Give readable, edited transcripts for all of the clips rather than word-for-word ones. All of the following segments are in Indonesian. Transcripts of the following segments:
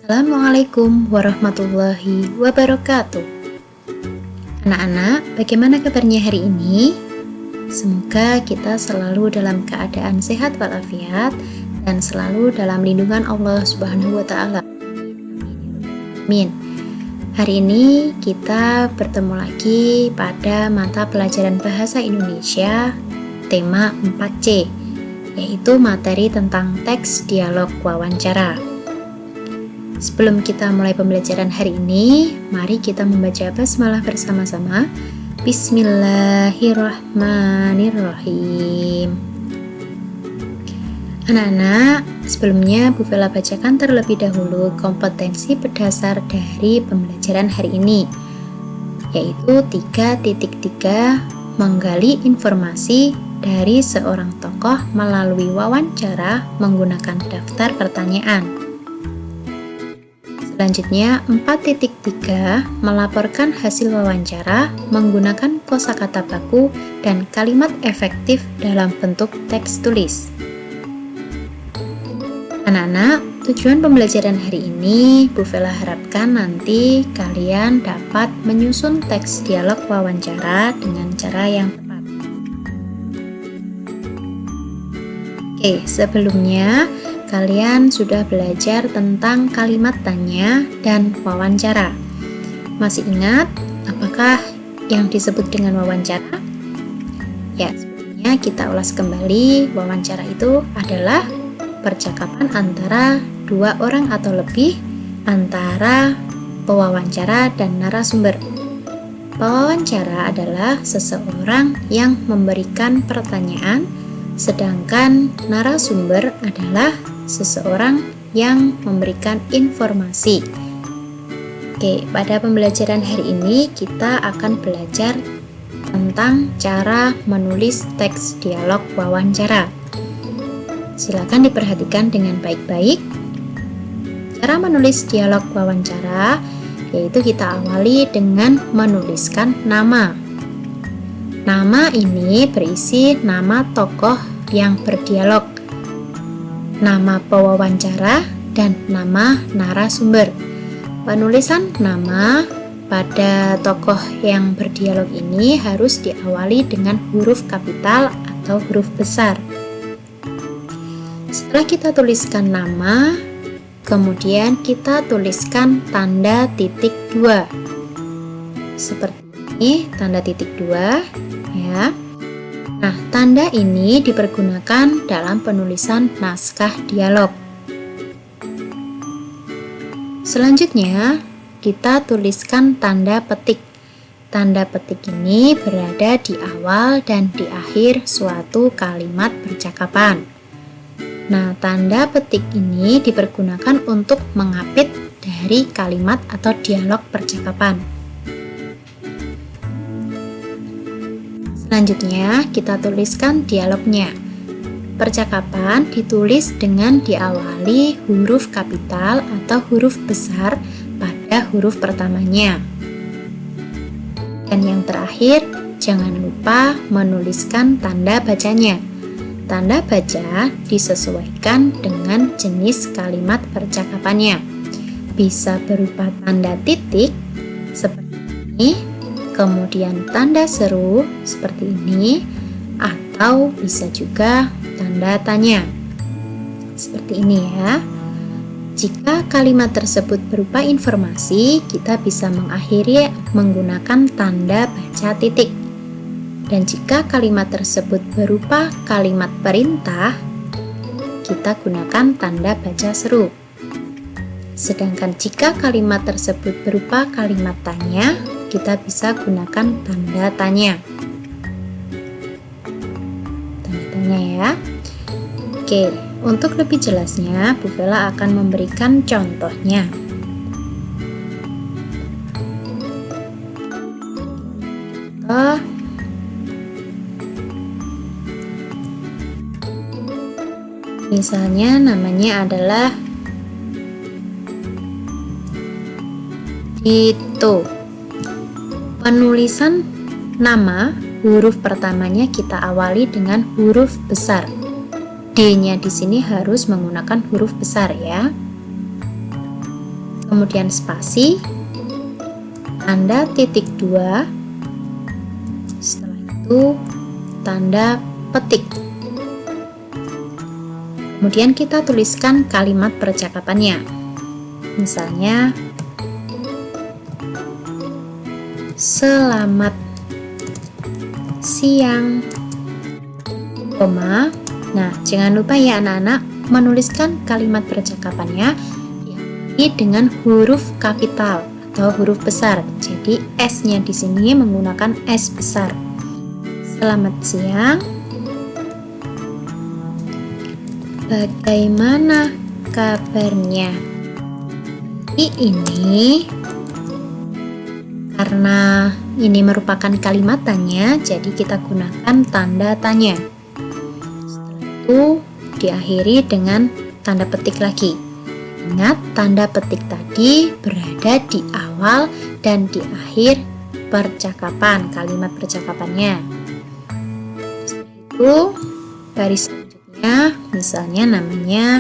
Assalamualaikum warahmatullahi wabarakatuh. Anak-anak, bagaimana kabarnya hari ini? Semoga kita selalu dalam keadaan sehat walafiat dan selalu dalam lindungan Allah Subhanahu wa taala. Amin. Hari ini kita bertemu lagi pada mata pelajaran Bahasa Indonesia tema 4C, yaitu materi tentang teks dialog wawancara. Sebelum kita mulai pembelajaran hari ini, mari kita membaca basmalah bersama-sama. Bismillahirrahmanirrahim. Anak-anak, sebelumnya Bu Vela bacakan terlebih dahulu kompetensi berdasar dari pembelajaran hari ini, yaitu 3.3 menggali informasi dari seorang tokoh melalui wawancara menggunakan daftar pertanyaan. Selanjutnya, 4.3 melaporkan hasil wawancara menggunakan kosakata baku dan kalimat efektif dalam bentuk teks tulis. Anak-anak, tujuan pembelajaran hari ini Bu Vela harapkan nanti kalian dapat menyusun teks dialog wawancara dengan cara yang tepat. Oke, sebelumnya kalian sudah belajar tentang kalimat tanya dan wawancara. Masih ingat apakah yang disebut dengan wawancara? Ya, sebelumnya kita ulas kembali. Wawancara itu adalah percakapan antara dua orang atau lebih, antara pewawancara dan narasumber. Pewawancara adalah seseorang yang memberikan pertanyaan, sedangkan narasumber adalah seseorang yang memberikan informasi. Oke, pada pembelajaran hari ini kita akan belajar tentang cara menulis teks dialog wawancara. Silakan diperhatikan dengan baik-baik. Cara menulis dialog wawancara yaitu kita awali dengan menuliskan nama. Nama ini berisi nama tokoh yang berdialog, nama pewawancara, dan nama narasumber. Penulisan nama pada tokoh yang berdialog ini harus diawali dengan huruf kapital atau huruf besar. Setelah kita tuliskan nama, kemudian kita tuliskan tanda titik 2. Seperti ini, tanda titik 2 ya. Nah, tanda ini dipergunakan dalam penulisan naskah dialog. Selanjutnya, kita tuliskan tanda petik. Tanda petik ini berada di awal dan di akhir suatu kalimat percakapan. Nah, tanda petik ini dipergunakan untuk mengapit dari kalimat atau dialog percakapan. Selanjutnya, kita tuliskan dialognya. Percakapan ditulis dengan diawali huruf kapital atau huruf besar pada huruf pertamanya. Dan yang terakhir, jangan lupa menuliskan tanda bacanya. Tanda baca disesuaikan dengan jenis kalimat percakapannya. Bisa berupa tanda titik seperti ini, kemudian tanda seru seperti ini, atau bisa juga tanda tanya seperti ini ya. Jika kalimat tersebut berupa informasi, kita bisa mengakhiri menggunakan tanda baca titik. Dan jika kalimat tersebut berupa kalimat perintah, kita gunakan tanda baca seru. Sedangkan jika kalimat tersebut berupa kalimat tanya, kita bisa gunakan tanda tanya. Tanda tanya ya. Oke, untuk lebih jelasnya, Bu Vela akan memberikan contohnya. Misalnya namanya adalah Dito. Penulisan nama, huruf pertamanya kita awali dengan huruf besar. D-nya di sini harus menggunakan huruf besar ya. kemudian spasi, tanda titik 2, setelah itu tanda petik. Kemudian kita tuliskan kalimat percakapannya. Misalnya, selamat siang, koma. Nah, jangan lupa ya anak-anak menuliskan kalimat percakapannya diawali dengan huruf kapital atau huruf besar. Jadi S-nya di sini menggunakan S besar. Selamat siang. Bagaimana kabarnya? Ini karena ini merupakan kalimat tanya, jadi kita gunakan tanda tanya. Setelah itu diakhiri dengan tanda petik lagi. Ingat, tanda petik tadi berada di awal dan di akhir percakapan, kalimat percakapannya. Setelah itu baris selanjutnya, misalnya namanya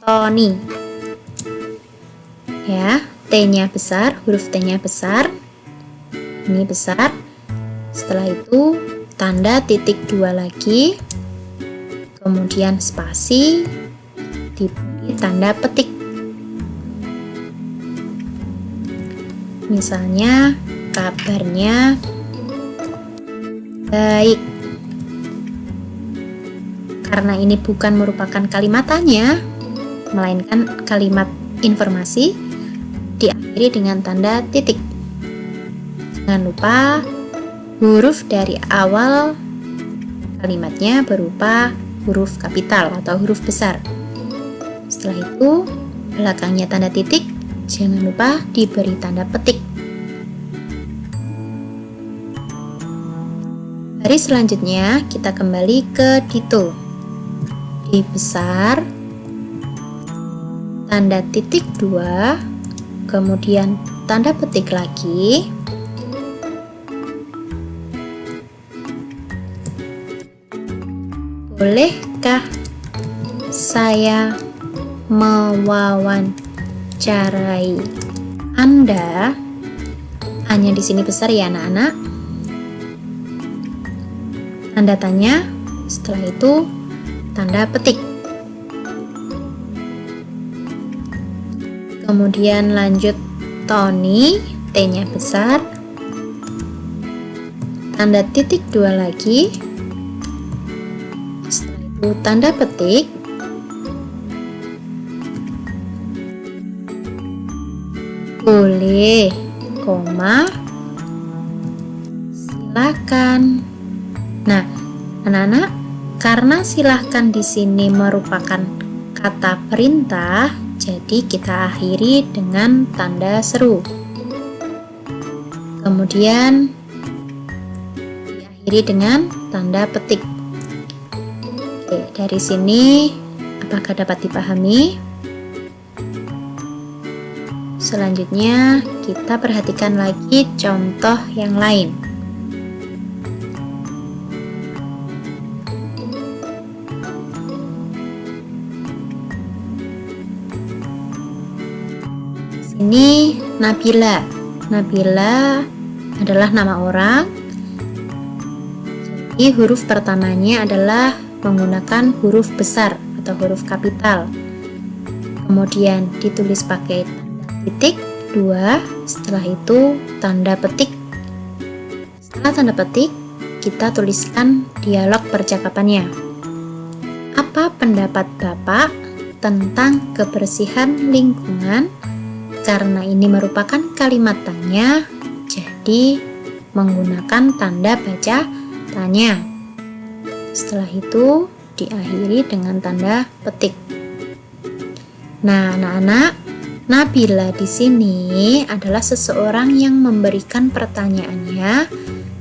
Tony. Ya, T-nya besar, huruf T-nya besar. Ini besar. Setelah itu tanda titik 2 lagi. Kemudian spasi, diberi tanda petik. Misalnya kabarnya baik. Karena ini bukan merupakan kalimat tanya, melainkan kalimat informasi, diakhiri dengan tanda titik. Jangan lupa huruf dari awal kalimatnya berupa huruf kapital atau huruf besar. Setelah itu belakangnya tanda titik, jangan lupa diberi tanda petik. Baris selanjutnya kita kembali ke dito. Di besar, tanda titik 2, kemudian tanda petik lagi. Bolehkah saya mewawancarai Anda? Hanya di sini besar ya anak-anak. Tanda tanya, setelah itu tanda petik. Kemudian lanjut Tony, T-nya besar, tanda titik 2 lagi, setelah itu tanda petik, boleh, koma, silakan. Nah, anak-anak, karena silahkan di sini merupakan kata perintah, jadi kita akhiri dengan tanda seru. Kemudian diakhiri dengan tanda petik. Oke, dari sini apakah dapat dipahami? Selanjutnya kita perhatikan lagi contoh yang lain. Ini Nabila. Nabila adalah nama orang. Jadi huruf pertamanya adalah menggunakan huruf besar atau huruf kapital. Kemudian ditulis pakai tanda titik 2, setelah itu tanda petik. Setelah tanda petik, kita tuliskan dialog percakapannya. Apa pendapat Bapak tentang kebersihan lingkungan? Karena ini merupakan kalimat tanya, jadi menggunakan tanda baca tanya. Setelah itu diakhiri dengan tanda petik. Nah, anak-anak, Nabila di sini adalah seseorang yang memberikan pertanyaannya,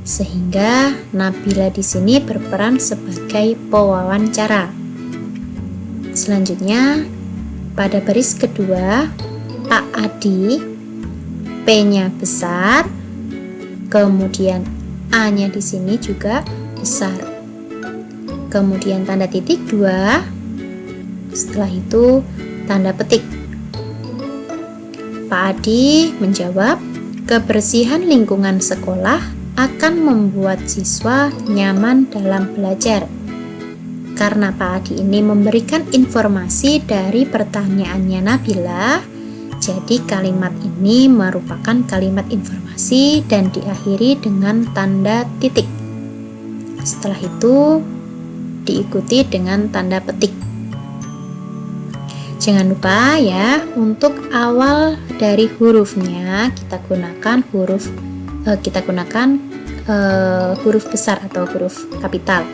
sehingga Nabila di sini berperan sebagai pewawancara. Selanjutnya, pada baris kedua, Pak Adi, P-nya besar, kemudian A-nya di sini juga besar. Kemudian tanda titik 2, setelah itu tanda petik. Pak Adi menjawab, kebersihan lingkungan sekolah akan membuat siswa nyaman dalam belajar. Karena Pak Adi ini memberikan informasi dari pertanyaannya Nabila, jadi kalimat ini merupakan kalimat informasi dan diakhiri dengan tanda titik. Setelah itu diikuti dengan tanda petik. Jangan lupa ya, untuk awal dari hurufnya kita gunakan huruf besar atau huruf kapital.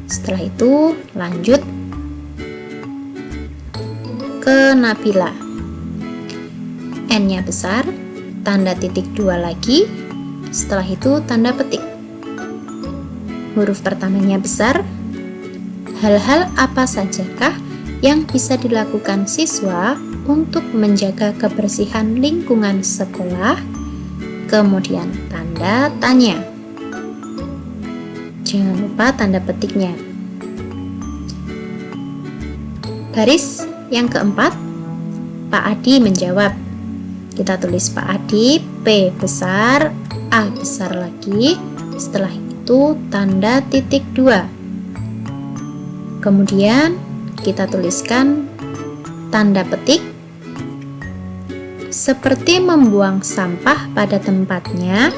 Setelah itu lanjut ke Nabila. N-nya besar, tanda titik 2 lagi. Setelah itu tanda petik. Huruf pertamanya besar. Hal-hal apa sajakah yang bisa dilakukan siswa untuk menjaga kebersihan lingkungan sekolah? Kemudian tanda tanya. Jangan lupa tanda petiknya. Baris yang keempat, Pak Adi menjawab. Kita tulis Pak Adi, P besar, A besar lagi. Setelah itu tanda titik 2. Kemudian kita tuliskan tanda petik. Seperti membuang sampah pada tempatnya,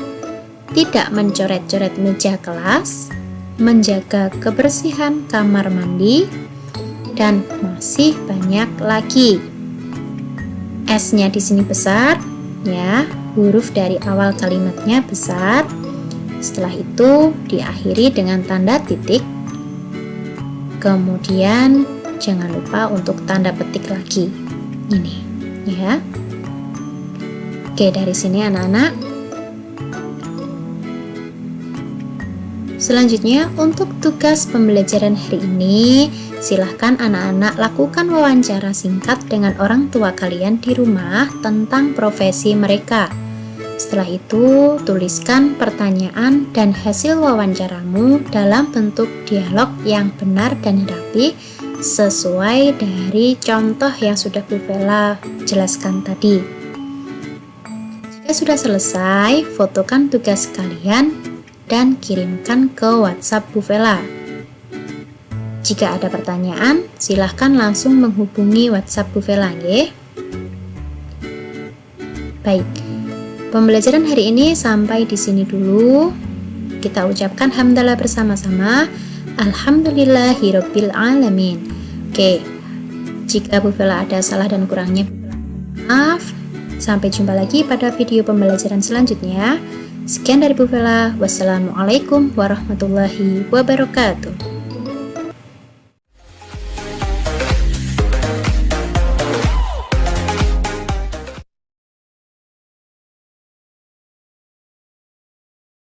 tidak mencoret-coret meja kelas, menjaga kebersihan kamar mandi, dan masih banyak lagi. S-nya di sini besar, ya, huruf dari awal kalimatnya besar. Setelah itu diakhiri dengan tanda titik. Kemudian jangan lupa untuk tanda petik lagi. Ini, ya. Oke, dari sini anak-anak. Selanjutnya, untuk tugas pembelajaran hari ini, silahkan anak-anak lakukan wawancara singkat dengan orang tua kalian di rumah tentang profesi mereka. Setelah itu, tuliskan pertanyaan dan hasil wawancaramu dalam bentuk dialog yang benar dan rapi sesuai dari contoh yang sudah Bu Vela jelaskan tadi. Jika sudah selesai, fotokan tugas kalian dan kirimkan ke WhatsApp Bu Vela. Jika ada pertanyaan, silahkan langsung menghubungi WhatsApp Bu Vela, ya. Baik, pembelajaran hari ini sampai di sini dulu. Kita ucapkan hamdalah bersama-sama. Alhamdulillahirabbil alamin. Oke, jika Bu Vela ada salah dan kurangnya, maaf. Sampai jumpa lagi pada video pembelajaran selanjutnya. Sekian dari Bu Vela. Wassalamualaikum warahmatullahi wabarakatuh.